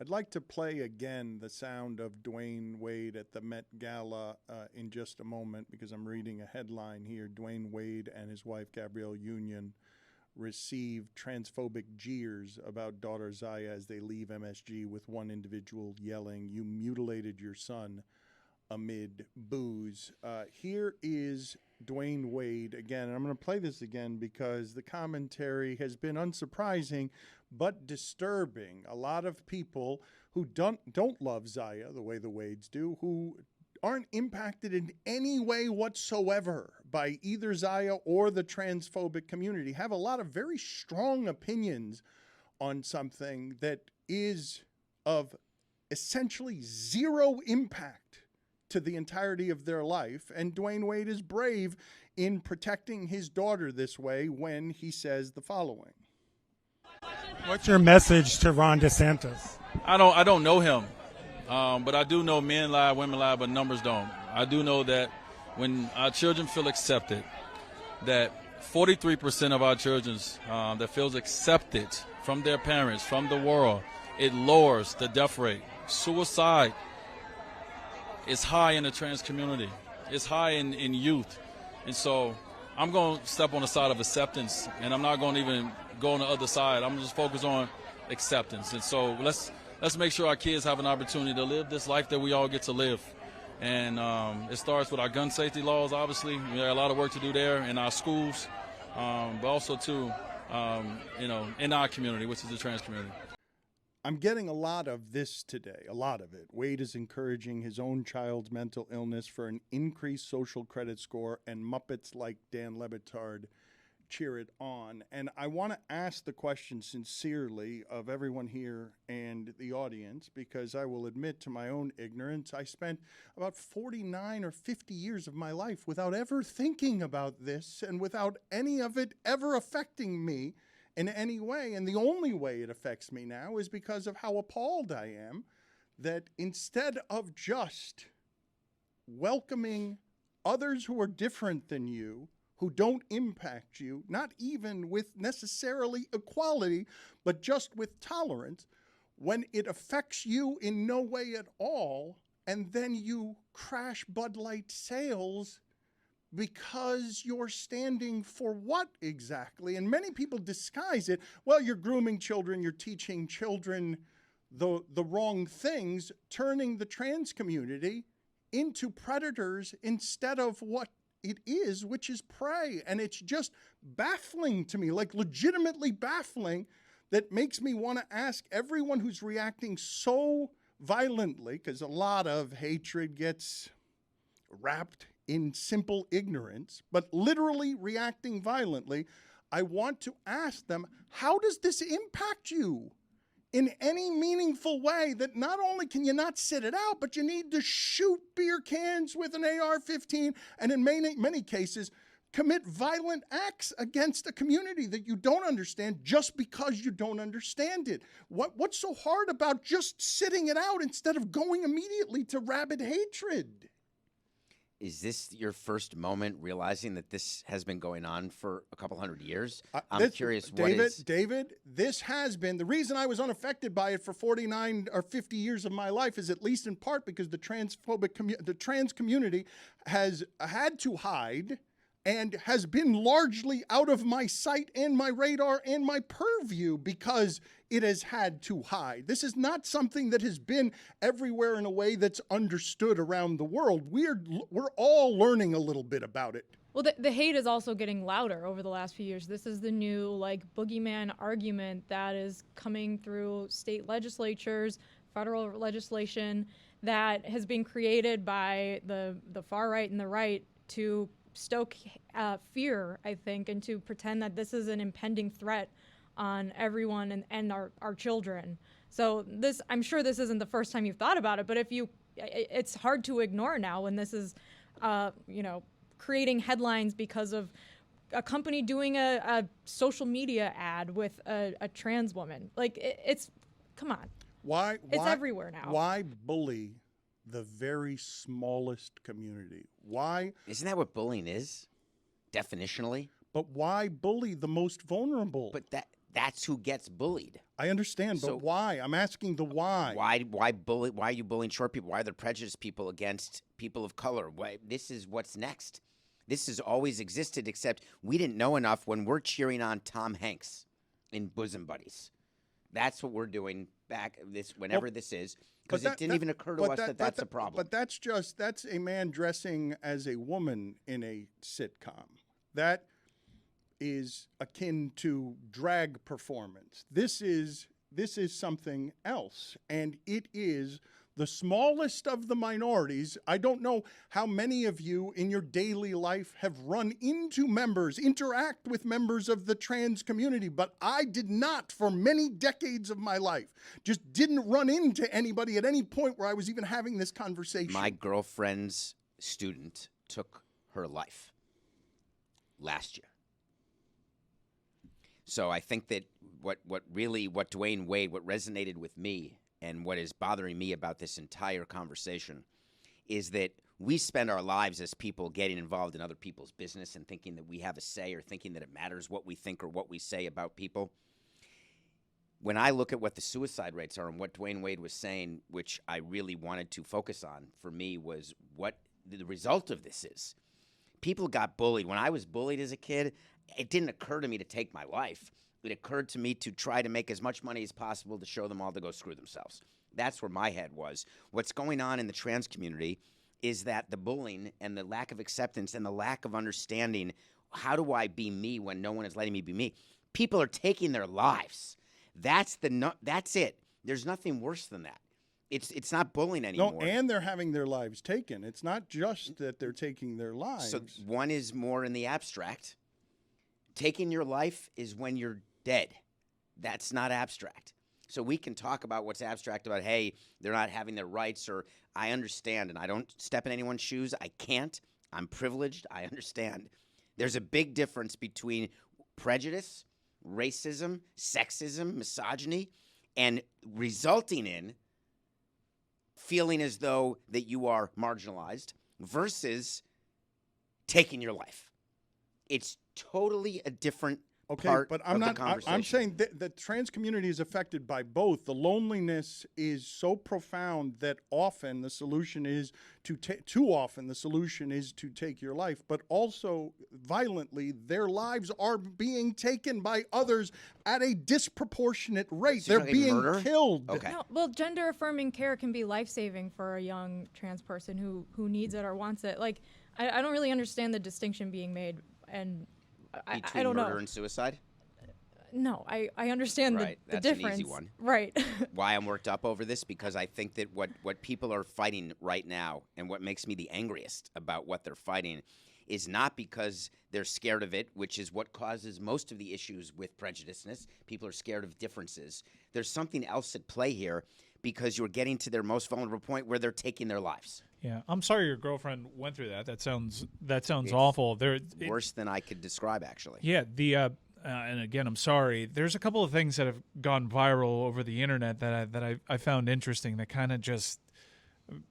I'd like to play again the sound of Dwyane Wade at the Met Gala in just a moment, because I'm reading a headline here. Dwyane Wade and his wife, Gabrielle Union, received transphobic jeers about daughter Zaya as they leave MSG, with one individual yelling, "You mutilated your son," amid boos. Here is Dwyane Wade again, and I'm going to play this again because the commentary has been unsurprising but disturbing. A lot of people who don't love Zaya the way the Wades do, who aren't impacted in any way whatsoever by either Zaya or the transphobic community, have a lot of very strong opinions on something that is of essentially zero impact to the entirety of their life. And Dwyane Wade is brave in protecting his daughter this way when he says the following. What's your message to Ron DeSantis? I don't know him, but I do know men lie, women lie, but numbers don't. I do know that when our children feel accepted, that 43% of our children that feels accepted from their parents, from the world, it lowers the death rate. Suicide is high in the trans community. It's high in youth. And so I'm going to step on the side of acceptance, and I'm not going to even go on the other side. I'm just focused on acceptance. And so let's make sure our kids have an opportunity to live this life that we all get to live. And it starts with our gun safety laws, obviously. We have a lot of work to do there in our schools, but also, too, in our community, which is the trans community. I'm getting a lot of this today, a lot of it. Wade is encouraging his own child's mental illness for an increased social credit score, and Muppets like Dan Le Batard cheer it on. And I want to ask the question sincerely of everyone here and the audience, because I will admit to my own ignorance. I spent about 49 or 50 years of my life without ever thinking about this and without any of it ever affecting me in any way. And the only way it affects me now is because of how appalled I am that instead of just welcoming others who are different than you, who don't impact you, not even with necessarily equality, but just with tolerance, when it affects you in no way at all, and then you crash Bud Light sales because you're standing for what exactly? And many people disguise it. Well, you're grooming children, you're teaching children the wrong things, turning the trans community into predators instead of what it is, which is prey. And it's just baffling to me, like legitimately baffling, that makes me want to ask everyone who's reacting so violently, because a lot of hatred gets wrapped in simple ignorance, but literally reacting violently. I want to ask them, how does this impact you in any meaningful way, that not only can you not sit it out, but you need to shoot beer cans with an AR-15 and in many cases commit violent acts against a community that you don't understand just because you don't understand it? What's so hard about just sitting it out instead of going immediately to rabid hatred? Is this your first moment realizing that this has been going on for a couple hundred years? I'm curious. David, this has been. The reason I was unaffected by it for 49 or 50 years of my life is at least in part because the trans community has had to hide and has been largely out of my sight and my radar and my purview because it has had to hide. This is not something that has been everywhere in a way that's understood around the world. We're all learning a little bit about it. Well, the hate is also getting louder over the last few years. This is the new, boogeyman argument that is coming through state legislatures, federal legislation that has been created by the far right and the right to stoke fear, I think, and to pretend that this is an impending threat on everyone and our children. So I'm sure this isn't the first time you've thought about it, but it's hard to ignore now when this is, creating headlines because of a company doing a social media ad with a trans woman. Come on. It's everywhere now. Why bully the very smallest community? Why? Isn't that what bullying is, definitionally? But why bully the most vulnerable? But That's who gets bullied. I understand, but So- why? I'm asking the why. Why bully? Why are you bullying short people? Why are there prejudiced people against people of color? Why, this is what's next. This has always existed, except we didn't know enough when we're cheering on Tom Hanks in Bosom Buddies. That's what we're doing whenever this is, because it didn't even occur to us that that's a problem. But that's a man dressing as a woman in a sitcom. That is akin to drag performance. This is something else, and it is the smallest of the minorities. I don't know how many of you in your daily life have run into interact with members of the trans community, but I did not for many decades of my life. Just didn't run into anybody at any point where I was even having this conversation. My girlfriend's student took her life last year. So I think that what Dwyane Wade, what resonated with me and what is bothering me about this entire conversation is that we spend our lives as people getting involved in other people's business and thinking that we have a say or thinking that it matters what we think or what we say about people. When I look at what the suicide rates are and what Dwyane Wade was saying, which I really wanted to focus on for me, was what the result of this is. People got bullied. When I was bullied as a kid, it didn't occur to me to take my life. It occurred to me to try to make as much money as possible to show them all to go screw themselves. That's where my head was. What's going on in the trans community is that the bullying and the lack of acceptance and the lack of understanding, how do I be me when no one is letting me be me? People are taking their lives. That's it. There's nothing worse than that. It's not bullying anymore. No, and they're having their lives taken. It's not just that they're taking their lives. So one is more in the abstract. Taking your life is when you're dead. That's not abstract. So we can talk about what's abstract about, hey, they're not having their rights, or I understand, and I don't step in anyone's shoes. I can't. I'm privileged. I understand. There's a big difference between prejudice, racism, sexism, misogyny, and resulting in feeling as though that you are marginalized versus taking your life. It's totally a different part but of the conversation. I'm saying that the trans community is affected by both. The loneliness is so profound that often the solution is too often the solution is to take your life, but also violently their lives are being taken by others at a disproportionate rate. So you're They're talking being murder? killed. Okay. No, well, gender affirming care can be life-saving for a young trans person who needs it or wants it. Like, I don't really understand the distinction being made, and I Between don't murder know. and suicide? No, I understand Right, the that's an difference. easy one. Right. Why I'm worked up over this? Because I think that what people are fighting right now, and what makes me the angriest about what they're fighting, is not because they're scared of it, which is what causes most of the issues with prejudiceness. People are scared of differences. There's something else at play here, because you're getting to their most vulnerable point where they're taking their lives. Yeah, I'm sorry your girlfriend went through that. That sounds awful. Worse than I could describe, actually. Yeah, and again, I'm sorry. There's a couple of things that have gone viral over the internet that I found interesting that kind of just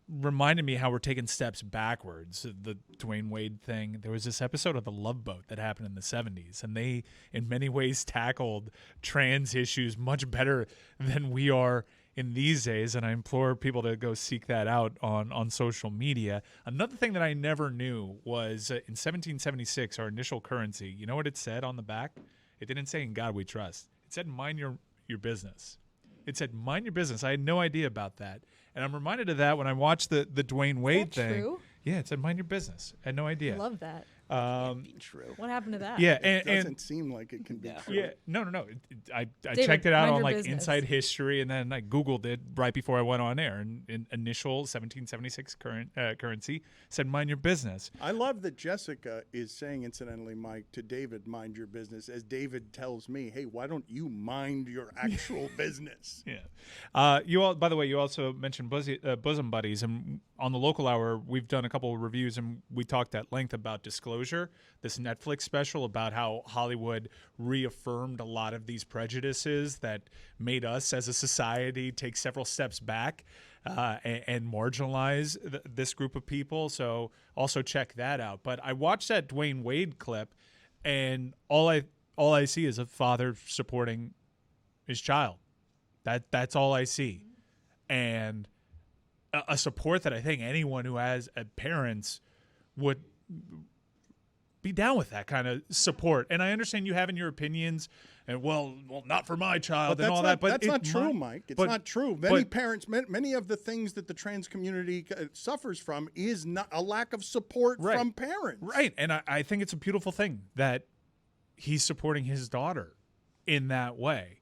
reminded me how we're taking steps backwards. The Dwyane Wade thing. There was this episode of The Love Boat that happened in the 70s, and they, in many ways, tackled trans issues much better than we are in these days, and I implore people to go seek that out on social media. Another thing that I never knew was in 1776, our initial currency, you know what it said on the back? It didn't say "In God We Trust." It said "Mind your business." It said "Mind your business." I had no idea about that, and I'm reminded of that when I watched the Dwyane Wade thing. True? Yeah, it said "Mind your business." I had no idea. I love that. Can't be true. What happened to that? Yeah, It and doesn't seem like it can be true. yeah, no. I David, checked it out mind on your like business. Inside History, and then I Googled it right before I went on air. And in initial 1776 currency said "Mind your business." I love that Jessica is saying, incidentally, Mike, to David, mind your business, as David tells me, hey, why don't you mind your actual business? Yeah. You all, by the way, you also mentioned bosom buddies, and on the local hour, we've done a couple of reviews, and we talked at length about Disclosure, this Netflix special about how Hollywood reaffirmed a lot of these prejudices that made us as a society take several steps back and marginalize this group of people. So also check that out. But I watched that Dwyane Wade clip, and all all I see is a father supporting his child. That's all I see. And a support that I think anyone who has a parents would be down with, that kind of support. And I understand you having your opinions and well, not for my child and all that. But that's not true, Mike. It's not true. Many parents, many of the things that the trans community suffers from is not a lack of support from parents. Right. And I think it's a beautiful thing that he's supporting his daughter in that way.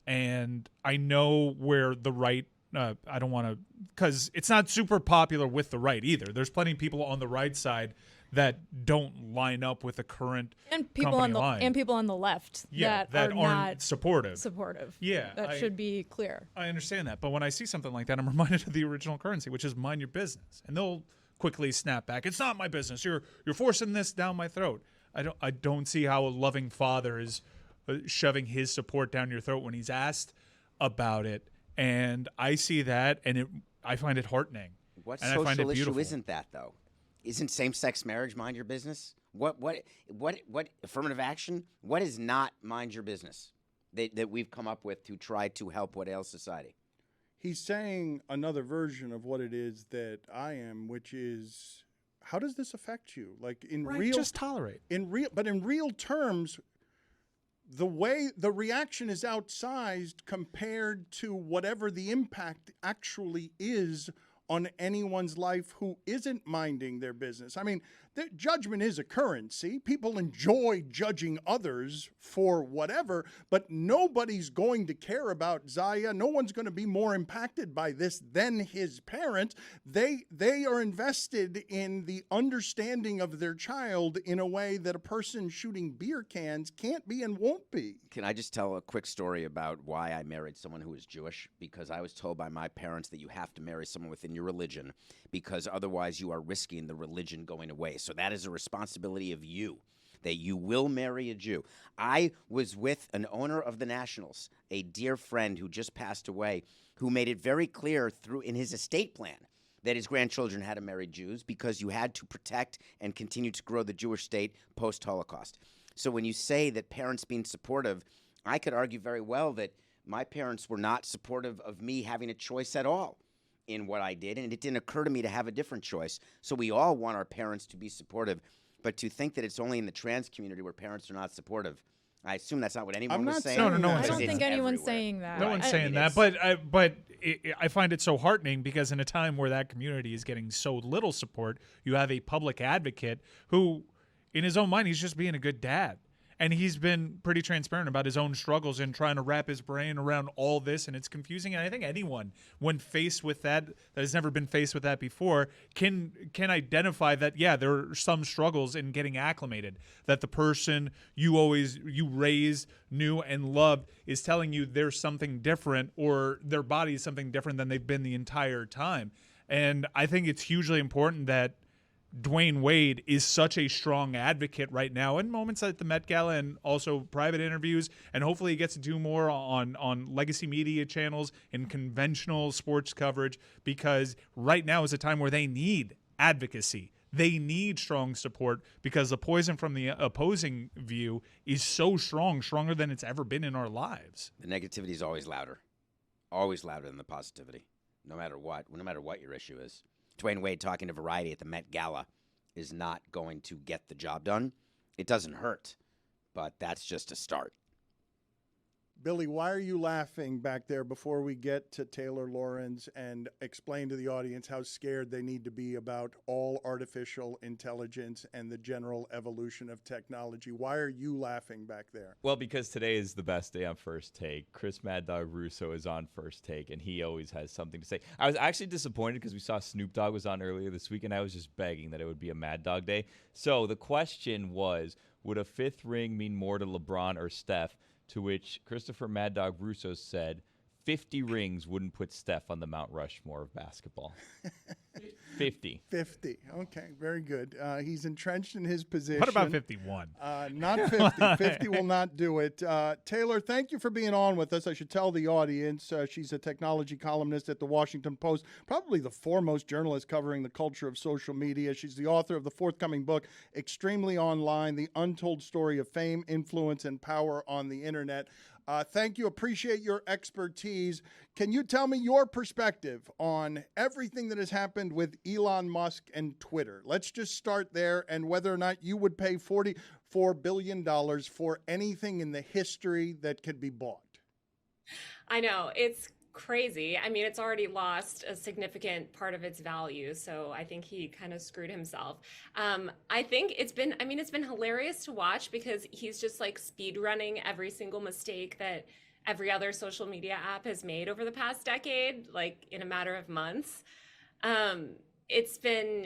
And I know where the right, I don't want to, because it's not super popular with the right either. There's plenty of people on the right side that don't line up with the current and people company on the line. And people on the left that are aren't not supportive. Yeah, that should be clear. I understand that, but when I see something like that, I'm reminded of the original currency, which is mind your business, and they'll quickly snap back. It's not my business. You're forcing this down my throat. I don't see how a loving father is shoving his support down your throat when he's asked about it, and I see that, and I find it heartening. What and I find it social issue beautiful. isn't that though? Isn't same-sex marriage mind your business? What affirmative action? What is not mind your business that we've come up with to try to help what ails society? He's saying another version of what it is that I am, which is, how does this affect you? Like just tolerate. In real terms, the way the reaction is outsized compared to whatever the impact actually is on anyone's life who isn't minding their business. I mean, the judgment is a currency. People enjoy judging others for whatever, but nobody's going to care about Zaya. No one's going to be more impacted by this than his parents. They are invested in the understanding of their child in a way that a person shooting beer cans can't be and won't be. Can I just tell a quick story about why I married someone who was Jewish? Because I was told by my parents that you have to marry someone within your religion because otherwise you are risking the religion going away. So that is a responsibility of you, that you will marry a Jew. I was with an owner of the Nationals, a dear friend who just passed away, who made it very clear in his estate plan that his grandchildren had to marry Jews because you had to protect and continue to grow the Jewish state post-Holocaust. So when you say that parents being supportive, I could argue very well that my parents were not supportive of me having a choice at all in what I did, and it didn't occur to me to have a different choice. So we all want our parents to be supportive, but to think that it's only in the trans community where parents are not supportive, I assume that's not what anyone was saying. No, I don't think anyone's saying that. No one's saying that, but I find it so heartening because in a time where that community is getting so little support, you have a public advocate who, in his own mind, he's just being a good dad. And he's been pretty transparent about his own struggles in trying to wrap his brain around all this, and it's confusing. And I think anyone, when faced with that has never been faced with that before, can identify that, yeah, there are some struggles in getting acclimated, that the person you raised, knew, and loved is telling you there's something different or their body is something different than they've been the entire time. And I think it's hugely important that Dwyane Wade is such a strong advocate right now in moments at the Met Gala and also private interviews, and hopefully he gets to do more on legacy media channels and conventional sports coverage, because right now is a time where they need advocacy. They need strong support because the poison from the opposing view is so strong, stronger than it's ever been in our lives. The negativity is always louder than the positivity, no matter what your issue is. Dwyane Wade talking to Variety at the Met Gala is not going to get the job done. It doesn't hurt, but that's just a start. Billy, why are you laughing back there before we get to Taylor Lorenz and explain to the audience how scared they need to be about all artificial intelligence and the general evolution of technology? Why are you laughing back there? Well, because today is the best day on First Take. Chris Mad Dog Russo is on First Take, and he always has something to say. I was actually disappointed because we saw Snoop Dogg was on earlier this week, and I was just begging that it would be a Mad Dog Day. So the question was, would a fifth ring mean more to LeBron or Steph? To which Christopher Mad Dog Russo said, 50 rings wouldn't put Steph on the Mount Rushmore of basketball. 50. 50. Okay, very good. He's entrenched in his position. What about 51? Not 50. 50 will not do it. Taylor, thank you for being on with us. I should tell the audience she's a technology columnist at the Washington Post, probably the foremost journalist covering the culture of social media. She's the author of the forthcoming book, Extremely Online, The Untold Story of Fame, Influence, and Power on the Internet. Thank you. Appreciate your expertise. Can you tell me your perspective on everything that has happened with Elon Musk and Twitter? Let's just start there, and whether or not you would pay $44 billion for anything in the history that could be bought. I know. It's crazy. I mean, it's already lost a significant part of its value. So I think he kind of screwed himself. I think it's been hilarious to watch because he's just like speed running every single mistake that every other social media app has made over the past decade, like in a matter of months. It's been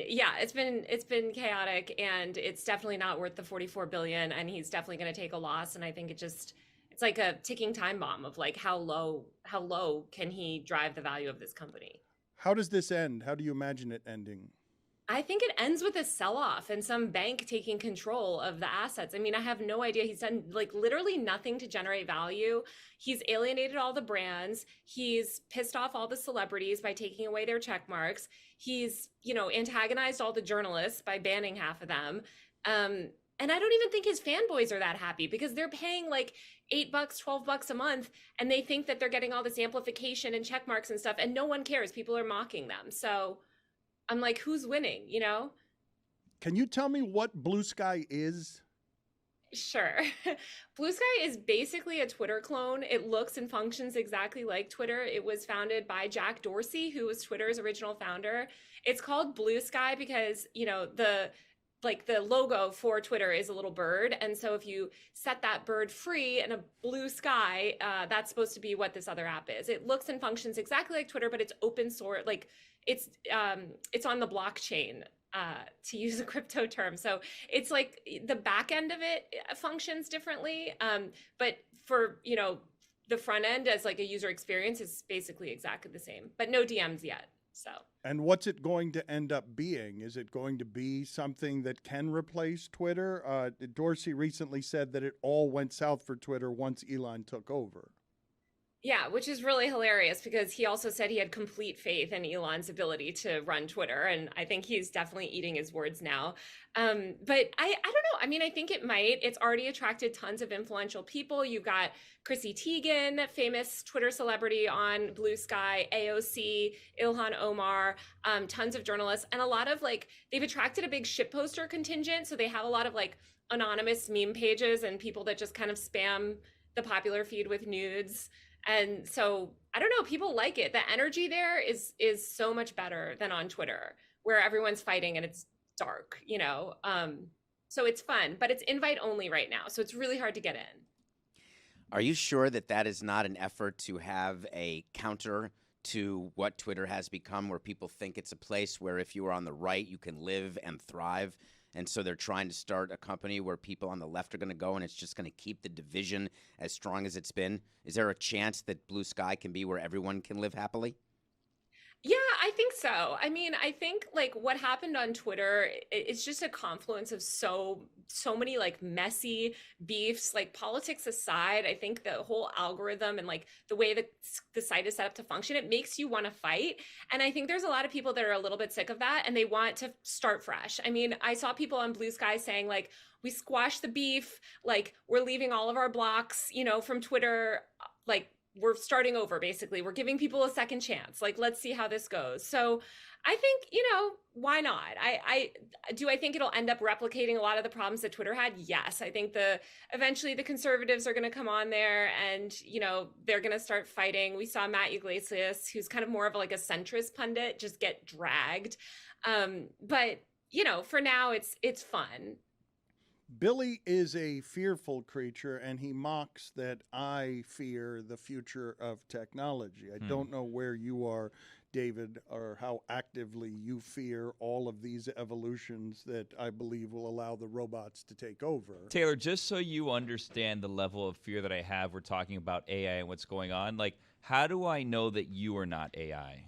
chaotic, and it's definitely not worth the $44 billion, and he's definitely going to take a loss. And I think it's like a ticking time bomb of like how low can he drive the value of this company. How does this end? How do you imagine it ending? I think it ends with a sell-off and some bank taking control of the assets. I mean, I have no idea. He's done like literally nothing to generate value. He's alienated all the brands. He's pissed off all the celebrities by taking away their check marks. He's, antagonized all the journalists by banning half of them. And I don't even think his fanboys are that happy because they're paying like $8, $12 a month, and they think that they're getting all this amplification and check marks and stuff, and no one cares. People are mocking them. So I'm like, who's winning, Can you tell me what Blue Sky is? Sure. Blue Sky is basically a Twitter clone. It looks and functions exactly like Twitter. It was founded by Jack Dorsey, who was Twitter's original founder. It's called Blue Sky because, the logo for Twitter is a little bird. And so if you set that bird free in a blue sky, that's supposed to be what this other app is. It looks and functions exactly like Twitter, but it's open source. Like it's on the blockchain, to use a crypto term. So it's like the back end of it functions differently. But for, the front end as like a user experience is basically exactly the same, but no DMs yet. So. And what's it going to end up being? Is it going to be something that can replace Twitter? Dorsey recently said that it all went south for Twitter once Elon took over. Yeah, which is really hilarious because he also said he had complete faith in Elon's ability to run Twitter. And I think he's definitely eating his words now. But I don't know. I mean, I think it might. It's already attracted tons of influential people. You've got Chrissy Teigen, famous Twitter celebrity on Blue Sky, AOC, Ilhan Omar, tons of journalists, and a lot of they've attracted a big shitposter contingent. So they have a lot of anonymous meme pages and people that just kind of spam the popular feed with nudes. And so I don't know, people like it. The energy there is so much better than on Twitter where everyone's fighting and it's dark, so it's fun, but it's invite only right now. So it's really hard to get in. Are you sure that is not an effort to have a counter to what Twitter has become, where people think it's a place where if you are on the right, you can live and thrive? And so they're trying to start a company where people on the left are going to go, and it's just going to keep the division as strong as it's been. Is there a chance that Blue Sky can be where everyone can live happily? Yeah, I think so. I mean, I think what happened on Twitter, it's just a confluence of so many messy beefs, politics aside. I think the whole algorithm and the way that the site is set up to function, it makes you want to fight. And I think there's a lot of people that are a little bit sick of that and they want to start fresh. I mean, I saw people on Blue Sky saying we squashed the beef, we're leaving all of our blocks, from Twitter, we're starting over, basically. We're giving people a second chance. Let's see how this goes. So I think, why not? I think it'll end up replicating a lot of the problems that Twitter had? Yes. I think eventually the conservatives are going to come on there and, they're going to start fighting. We saw Matt Yglesias, who's kind of more of a centrist pundit, just get dragged. But, for now it's fun. Billy is a fearful creature, and he mocks that I fear the future of technology. I don't know where you are, David, or how actively you fear all of these evolutions that I believe will allow the robots to take over. Taylor, just so you understand the level of fear that I have, we're talking about AI and what's going on. How do I know that you are not AI?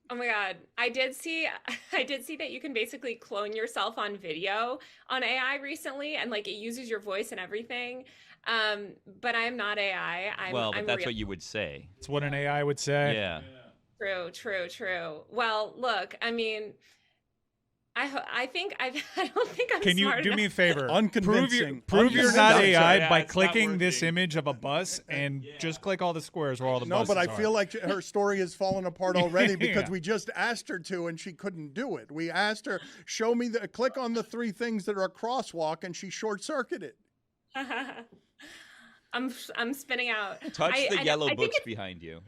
Oh my God. I did see that you can basically clone yourself on video on AI recently, and like it uses your voice and everything. But I'm not AI. I'm that's real. what you would say. It's what an AI would say. Yeah. True. Well, look, I mean, I don't think I'm Can you smart do enough. me a favor? Unconvincing. Prove you're not Unconvincing. AI Yeah, by it's not clicking this working. image of a bus and just click all the squares where all the No, buses but I are. feel like her story has fallen apart already because Yeah. we just asked her to and she couldn't do it. We asked her, show me click on the 3 things that are a crosswalk, and she short-circuited. I'm spinning out. Touch the I yellow think books behind you.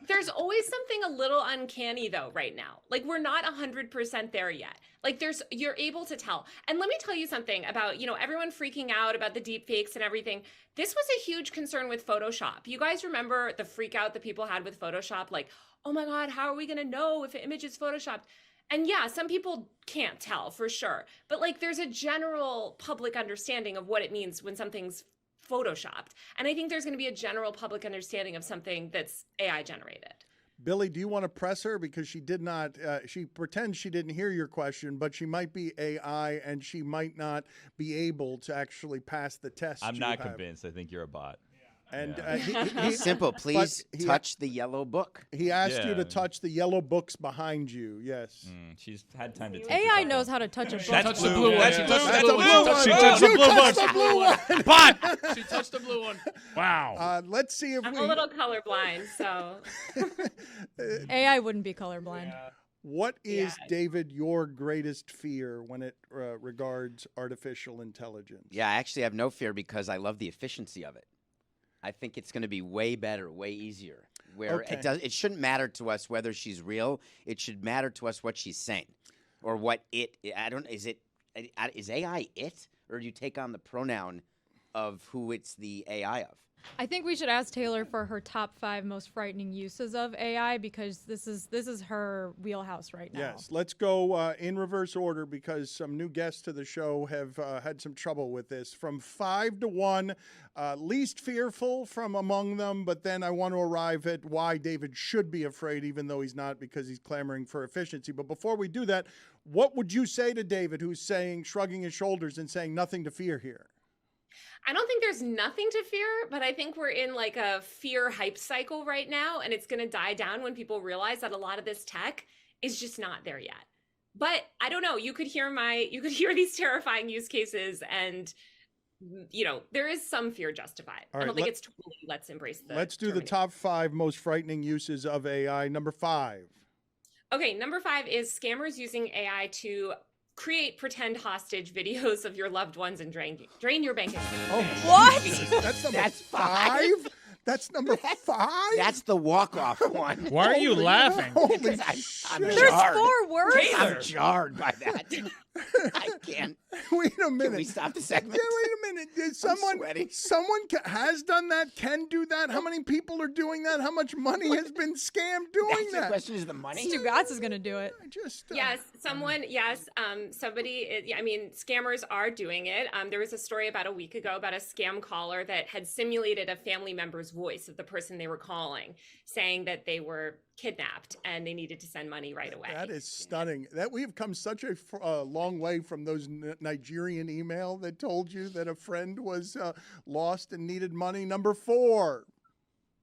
There's always something a little uncanny though right now. Like we're not 100% there yet. Like you're able to tell. And let me tell you something about, everyone freaking out about the deep fakes and everything. This was a huge concern with Photoshop. You guys remember the freak out that people had with Photoshop? Like, oh my God, how are we going to know if an image is Photoshopped? And yeah, some people can't tell for sure. But like there's a general public understanding of what it means when something's Photoshopped. And I think there's going to be a general public understanding of something that's AI generated. Billy, do you want to press her? Because she did not, she pretends she didn't hear your question, but she might be AI and she might not be able to actually pass the test. I'm you not have. convinced. I think you're a bot. And Simple. Please he- touch the yellow book. he asked you Yeah. to touch the yellow books behind you. Yes. She's had time to take AI it knows off. how to touch a book. Touch the blue one. She touched That's the a blue blue one. one. She Oh, touched the you blue touched book. the blue one. Bot! She touched the blue one. Wow. Let's see if I'm we. a little colorblind, so AI wouldn't be colorblind. What is, Yeah. David, your greatest fear when it regards artificial intelligence? Yeah, I actually have no fear because I love the efficiency of it. I think it's going to be way better, way easier. Where Okay. it shouldn't matter to us whether she's real. It should matter to us what she's saying, or what it. Is AI it, or do you take on the pronoun of who it's the AI of? I think we should ask Taylor for her top 5 most frightening uses of AI because this is her wheelhouse right now. Yes, let's go in reverse order because some new guests to the show have had some trouble with this. From 5 to 1, least fearful from among them, but then I want to arrive at why David should be afraid, even though he's not, because he's clamoring for efficiency. But before we do that, what would you say to David, who's shrugging his shoulders and saying nothing to fear here? I don't think there's nothing to fear, but I think we're in like a fear hype cycle right now, and it's going to die down when people realize that a lot of this tech is just not there yet. But I don't know. You could hear these terrifying use cases, and there is some fear justified. All I don't right, think it's totally let's embrace the. Let's do the Terminator. top 5 most frightening uses of AI. Number 5. Okay, number 5 is scammers using AI to create pretend hostage videos of your loved ones and drain your bank account. Oh, What? That's number That's 5? That's number 5? That's the walk-off one. Why are you laughing? Holy Because I'm shit. There's jarred. 4 words. I'm jarred by that. I can't. Wait a minute. Can we stop the segment? Yeah, wait a minute. Did someone sweating. has done that, can do that? How many people are doing that? How much money has been scammed doing That's the that? question: is the money? Stugotz is gonna do it. I just Yes, somebody. I mean, scammers are doing it. There was a story about a week ago about a scam caller that had simulated a family member's voice of the person they were calling, saying that they were kidnapped and they needed to send money right away. That is stunning. That we've come such a long way from those Nigerian email that told you that a friend was lost and needed money. Number 4.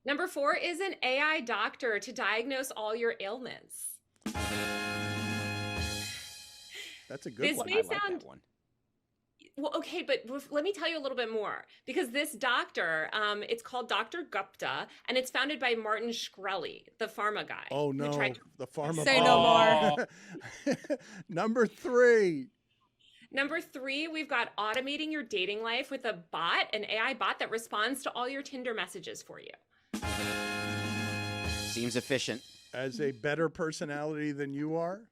Number 4 is an AI doctor to diagnose all your ailments. That's a good This one. may I like sound- that one. Well, okay, but let me tell you a little bit more because this doctor, it's called Dr. Gupta, and it's founded by Martin Shkreli, the pharma guy. Oh who no, tried to- the pharma. Say no more. Number 3. Number 3, we've got automating your dating life with a bot, an AI bot that responds to all your Tinder messages for you. Seems efficient. As a better personality than you are.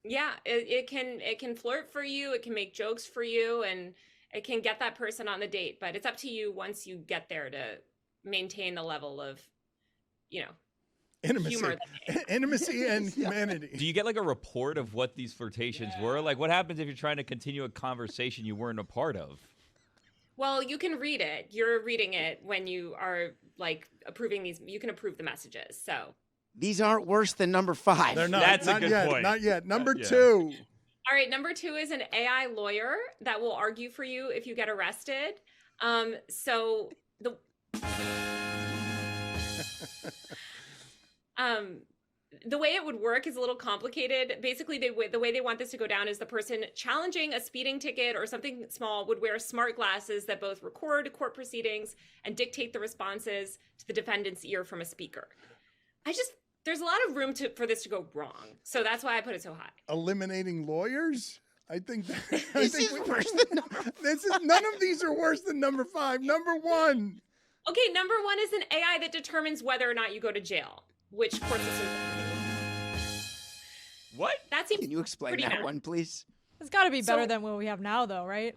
Yeah, it can flirt for you, it can make jokes for you, and it can get that person on the date. But it's up to you once you get there to maintain the level of, Intimacy, humor. intimacy, and humanity. Do you get like a report of what these flirtations were? Like, what happens if you're trying to continue a conversation you weren't a part of? Well, you can read it. You're reading it when you are like approving these. You can approve the messages. So These aren't worse than number 5. They're not. That's a not good yet, point. Not yet. Number Yeah. 2. All right, number 2 is an AI lawyer that will argue for you if you get arrested. So the the way it would work is a little complicated. Basically, the way they want this to go down is the person challenging a speeding ticket or something small would wear smart glasses that both record court proceedings and dictate the responses to the defendant's ear from a speaker. There's a lot of room for this to go wrong. So that's why I put it so high. Eliminating lawyers? I think This is worse than number none of these are worse than number 5. Number 1. Okay, number 1 is an AI that determines whether or not you go to jail, which court system. What? That seems Can you explain pretty that bad. one, please? It's got to be better So- than what we have now, though, right?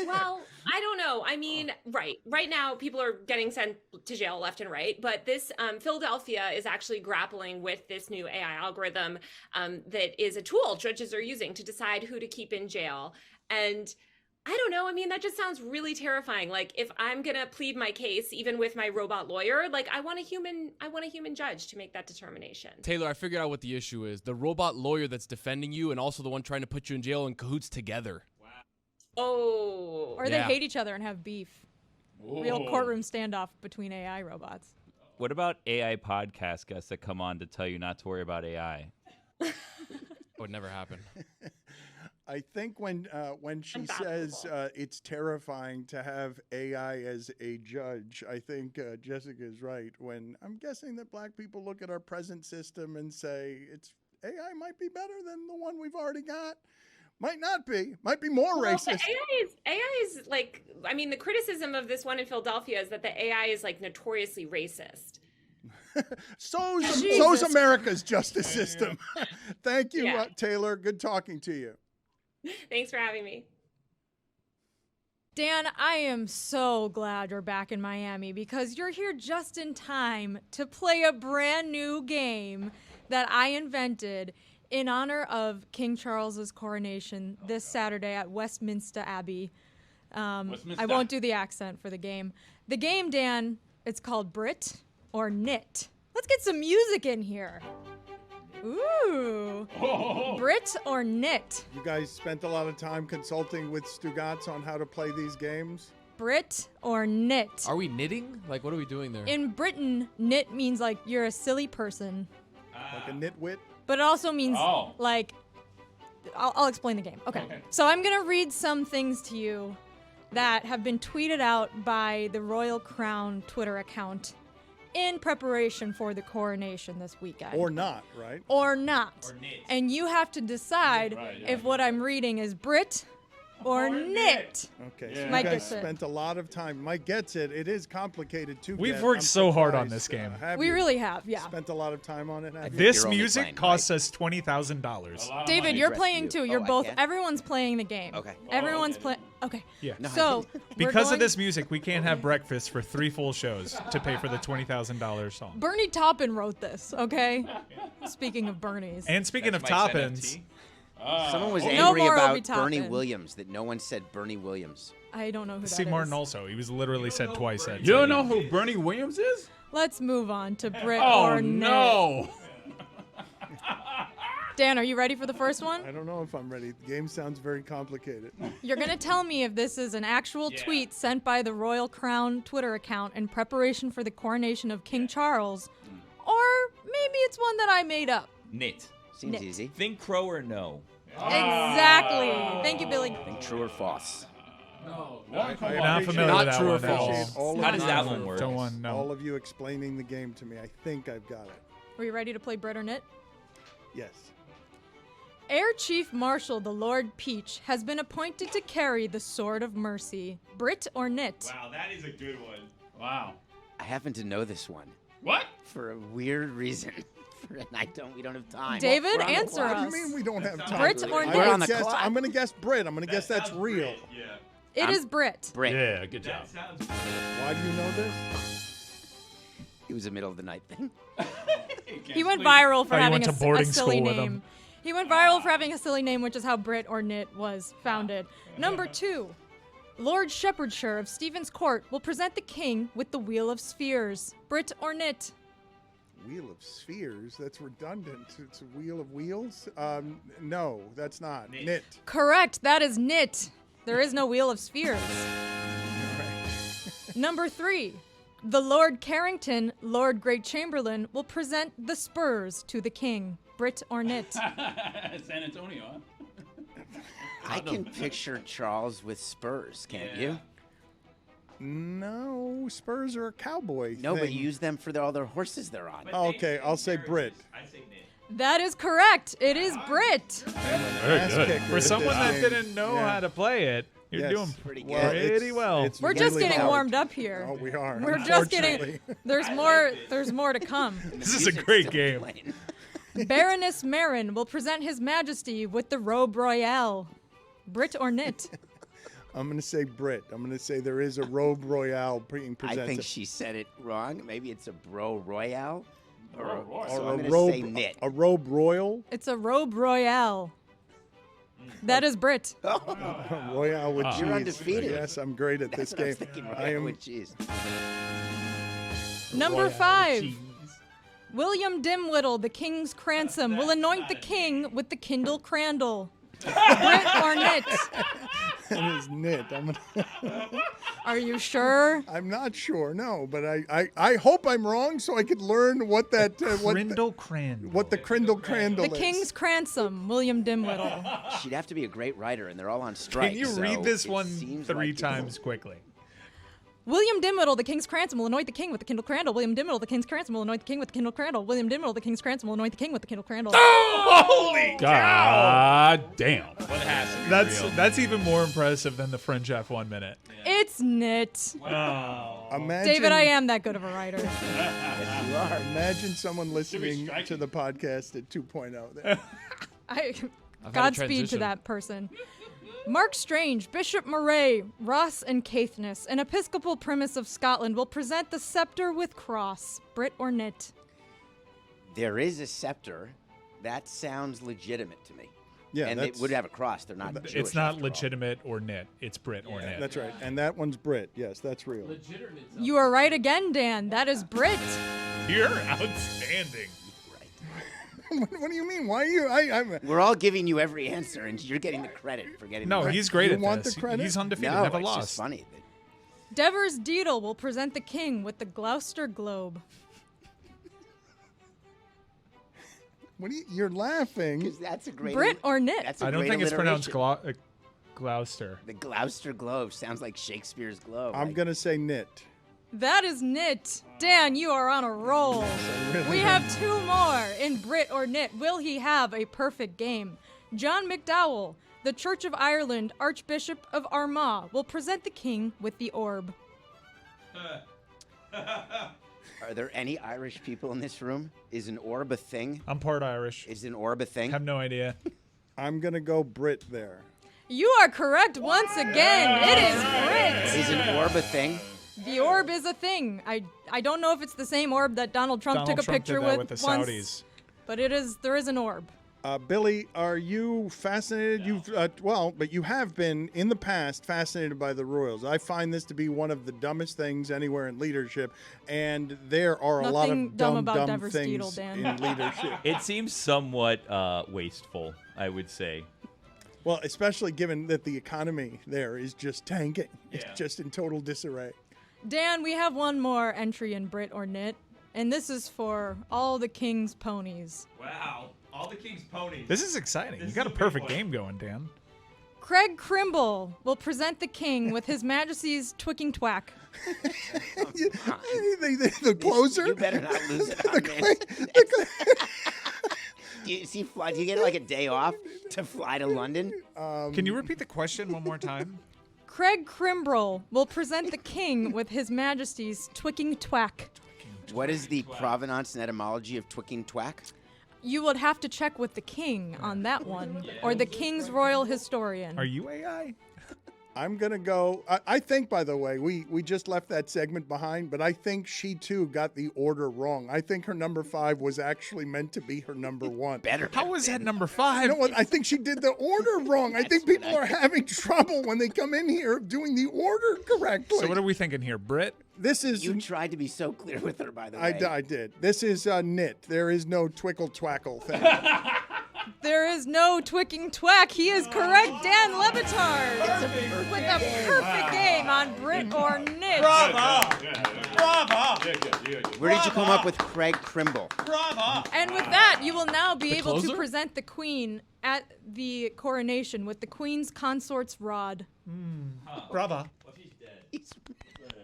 Well, I don't know. I mean, right now people are getting sent to jail left and right, but this Philadelphia is actually grappling with this new AI algorithm that is a tool judges are using to decide who to keep in jail. And I don't know. I mean, that just sounds really terrifying. Like, if I'm gonna plead my case, even with my robot lawyer, like I want a human judge to make that determination. Taylor, I figured out what the issue is. The robot lawyer that's defending you and also the one trying to put you in jail in cahoots together. Oh. Or they Yeah. hate each other and have beef. Real courtroom standoff between AI robots. What about AI podcast guests that come on to tell you not to worry about AI? That would never happen. I think when she I'm says baffled. it's terrifying to have AI as a judge, I think Jessica is right. When I'm guessing that black people look at our present system and say AI might be better than the one we've already got. Might not be. Might be more Well, racist. the AI is like, I mean, the criticism of this one in Philadelphia is that the AI is like notoriously racist. So's America's justice system. Thank you, Yeah. Taylor. Good talking to you. Thanks for having me. Dan, I am so glad you're back in Miami because you're here just in time to play a brand new game that I invented in honor of King Charles's coronation this Saturday at Westminster Abbey. I won't do the accent for the game. The game, Dan, it's called Brit or Knit. Let's get some music in here. Ooh. Brit or Knit. You guys spent a lot of time consulting with Stugotz on how to play these games. Brit or Knit. Are we knitting? Like, what are we doing there? In Britain, knit means like you're a silly person. Like a nitwit. But it also means like, I'll explain the game. Okay. So I'm going to read some things to you that have been tweeted out by the Royal Crown Twitter account in preparation for the coronation this weekend. Or not, right? Or not. And you have to decide if what I'm reading is Brit or knit. Okay, so Mike you guys gets it. spent a lot of time. Mike gets it. It is complicated too. We've worked so hard on this game. We really have, yeah. spent a lot lot of time on it. have you? This You're only music playing, costs us $20,000. David, you're Rest playing you. too. You're Oh, I both. can? Everyone's playing the game. Okay. Everyone's playing. Okay. Yeah. So we're Because of going- this music, we can't have breakfast for 3 full shows to pay for the $20,000 song. Bernie Taupin wrote this. Okay. Speaking of Bernie's. And speaking That's of Mike's Toppins, NFT. Someone was No angry more about Obi Bernie Toppin. Williams, that no one said Bernie Williams. I don't know who that Steve is. Martin also. He was literally said twice that. You don't know who Bernie Williams is? Let's move on to Brit Oh, or Knit. no. Dan, are you ready for the first one? I don't know if I'm ready. The game sounds very complicated. You're going to tell me if this is an actual tweet sent by the Royal Crown Twitter account in preparation for the coronation of King Charles, or maybe it's one that I made up. Knit. Seems Knit. easy. Think crow or no. Exactly. Thank you, Billy. Think true or false. Not familiar Not with that true or one at all. Appreciate all How of does you- that one work? Don't want to know. All of you explaining the game to me. I think I've got it. Are you ready to play Brit or Knit? Yes. Air Chief Marshal the Lord Peach has been appointed to carry the Sword of Mercy. Brit or Knit? Wow, that is a good one. Wow. I happen to know this one What? for a weird reason. We don't have time. David, We're on the answer clock. What us. do you mean we don't have time? Brit or I Knit? We're would on the guess- clock. I'm going to guess Brit. I'm going to guess that's real. Yeah. It is Brit. Brit. Yeah, good job. Why do you know this? It was a middle of the night thing. He went viral for Oh, you having went to a boarding silly school with name. him. He went viral for having a silly name, which is how Brit or Knit was founded. Number 2. Lord Shepherdshire of Stephen's Court will present the king with the Wheel of Spheres. Brit or Knit? Wheel of Spheres? That's redundant. It's a Wheel of Wheels? No, that's not. Knit. Correct. That is knit. There is no Wheel of Spheres. Number 3. The Lord Carrington, Lord Great Chamberlain, will present the spurs to the king. Brit or knit? San Antonio, huh? I can picture Charles with spurs, can't you? No, spurs are a cowboy No, thing. but you use them for all their horses they're on. Oh, okay, I'll say Brit. I say knit. That is correct. It is Brit. Ass kicker For at someone this that game. didn't know how to play it, you're Yes. doing Pretty good. pretty well. it's We're just really getting hard. warmed up here. Oh, we are. We're just unfortunately. getting. There's more to come. This is a great game. Baroness Marin will present His Majesty with the robe royale. Brit or knit? I'm going to say Brit. I'm going to say there is a robe royale being I presented. think she said it wrong. Maybe it's a bro royale. Bro royale. So or I'm a gonna robe, say knit. a robe royal. It's a robe royale. That is Brit. Royale with cheese. You're undefeated. Yes, I'm great at That's this what I was game. thinking. I Royale am. with cheese. Number 5. William Dimwittle, the King's Cransom, will anoint the king with the Kindle Crandall. Brit or knit? It is knit. Are you sure? I'm not sure. No, but I hope I'm wrong so I could learn what that Crandall Crandall. what the Crindle Crandall The is. King's Cransom, William Dimwittle. She'd have to be a great writer, and they're all on strike. Can you so read this it one seems 3 like it's- times quickly? William Dimwittle, the King's Cransom, will anoint the king with the Kindle Crandall. William Dimwittle, the King's Cransom, will anoint the king with the Kindle Crandall. William Dimwittle, the King's Cransom, will anoint the king with the Kindle Crandall. Holy God damn. That's even more impressive than the French F1 minute. It's knit. Imagine, David, I am that good of a writer. Yes, you are. Imagine someone listening striking. to the podcast at 2.0 there. Godspeed to transition. that person. Mark Strange, Bishop Murray, Ross and Caithness, an Episcopal Primus of Scotland, will present the scepter with cross. Brit or knit? There is a scepter. That sounds legitimate to me. Yeah, and they that's, would have a cross. They're not Jewish. It's not after all. legitimate or knit. It's Brit or knit. that's right. And that one's Brit. Yes, that's real. You are right again, Dan. That is Brit. You're outstanding. What do you mean? Why are you? I'm. We're all giving you every answer, and you're getting the credit for getting No, the he's great You at want this. the credit? He's undefeated, No, never it's lost. just funny. Devers Deedle will present the king with the Gloucester Globe. What are you? You're laughing. Because that's a great. Brit or knit? That's a I don't great think it's pronounced alliteration. Gloucester. The Gloucester Globe sounds like Shakespeare's globe. I'm gonna say knit. That is knit. Dan, you are on a roll. We have 2 more in Brit or knit. Will he have a perfect game? John McDowell, the Church of Ireland Archbishop of Armagh, will present the king with the orb. Are there any Irish people in this room? Is an orb a thing? I'm part Irish. Is an orb a thing? Have no idea. I'm gonna go Brit there. You are correct once again. It is Brit. Is an orb a thing? The orb is a thing. I don't know if it's the same orb that Donald Trump Donald took a Trump picture did that with the once, Saudis. but there is an orb. Billy, are you fascinated? You've but you have been in the past fascinated by the Royals. I find this to be one of the dumbest things anywhere in leadership, and there are a lot Nothing of dumb dumb about Devers things Deedle, Dan. in leadership. It seems somewhat wasteful, I would say. Well, especially given that the economy there is just tanking. It's just in total disarray. Dan, we have one more entry in Brit or knit, and this is for all the king's ponies. Wow. All the king's ponies. This is exciting. You got a perfect game going, Dan. Craig Crimble will present the king with His Majesty's twicking twack. The closer? You better not lose it on this. Do you get like a day off to fly to London? Can you repeat the question one more time? Craig Crimble will present the king with His Majesty's twicking twack. What is the provenance and etymology of twicking twack? You would have to check with the king on that one, or the king's royal historian. Are you AI? I'm going to go. I think, by the way, we just left that segment behind, but I think she, too, got the order wrong. I think her number 5 was actually meant to be her number 1. Better. How was that number 5? You know what? I think she did the order wrong. I think people are having trouble when they come in here doing the order correctly. So what are we thinking here, Brit? This is. You tried to be so clear with her, by the way. I did. This is knit. There is no twickle twackle thing. There is no twicking twack. He is correct, Dan Le Batard, with a perfect game on Brit or Knit. Bravo! Where did you come up with Craig Krimble? Bravo! And with that, you will now be The able to closer? present the Queen at the coronation with the Queen's consort's rod. Brava.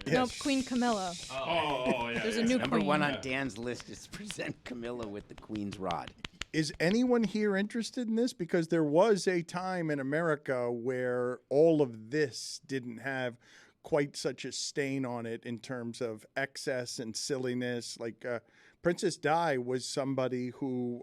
No, Queen Camilla. Oh, yeah. There's a new Number queen. 1 on Dan's list is present Camilla with the Queen's rod. Is anyone here interested in this? Because there was a time in America where all of this didn't have quite such a stain on it in terms of excess and silliness. Like Princess Di was somebody who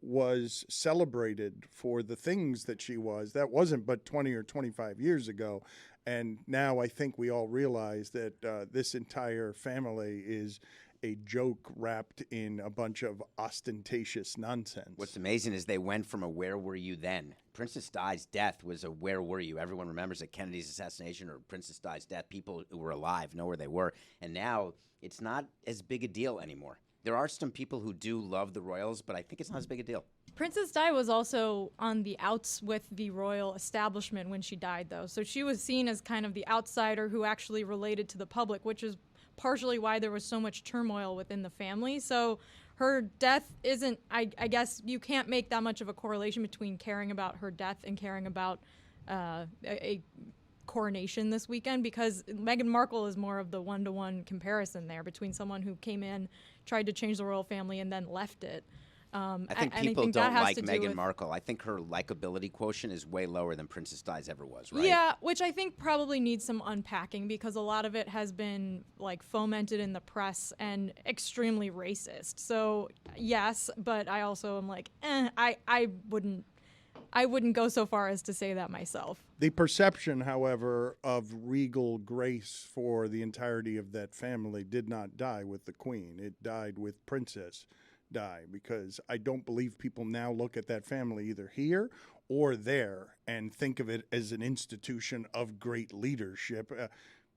was celebrated for the things that she was. That wasn't but 20 or 25 years ago. And now I think we all realize that this entire family is a joke wrapped in a bunch of ostentatious nonsense. What's amazing is they went from a where were you then? Princess Di's death was a where were you? Everyone remembers that Kennedy's assassination or Princess Di's death. People who were alive know where they were. And now it's not as big a deal anymore. There are some people who do love the royals, but I think it's not as big a deal. Princess Di was also on the outs with the royal establishment when she died, though. So she was seen as kind of the outsider who actually related to the public, which is partially why there was so much turmoil within the family. So her death isn't, I guess you can't make that much of a correlation between caring about her death and caring about a coronation this weekend, because Meghan Markle is more of the one-to-one comparison there between someone who came in, tried to change the royal family, and then left it. I think people don't like Meghan Markle. I think her likability quotient is way lower than Princess Di's ever was, right? Yeah, which I think probably needs some unpacking, because a lot of it has been like fomented in the press and extremely racist. So yes, but I also am like, I wouldn't go so far as to say that myself. The perception, however, of regal grace for the entirety of that family did not die with the Queen. It died with Princess Di, because I don't believe people now look at that family either here or there and think of it as an institution of great leadership.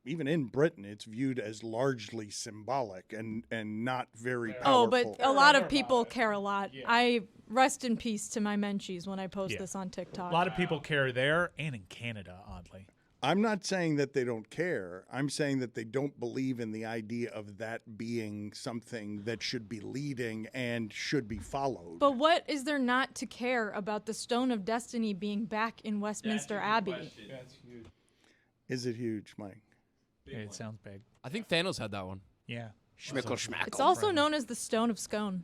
Even in Britain, it's viewed as largely symbolic and not very powerful. Oh, but a lot of people care a lot. Yeah. I rest in peace to my menchies when I post this on TikTok. A lot of people care there and in Canada, oddly. I'm not saying that they don't care. I'm saying that they don't believe in the idea of that being something that should be leading and should be followed. But what is there not to care about the Stone of Destiny being back in Westminster Abbey? That's huge. Is it huge, Mike? Yeah, it sounds big. I think Thanos had that one. Yeah. Schmickle schmackle. It's also known as the Stone of Scone.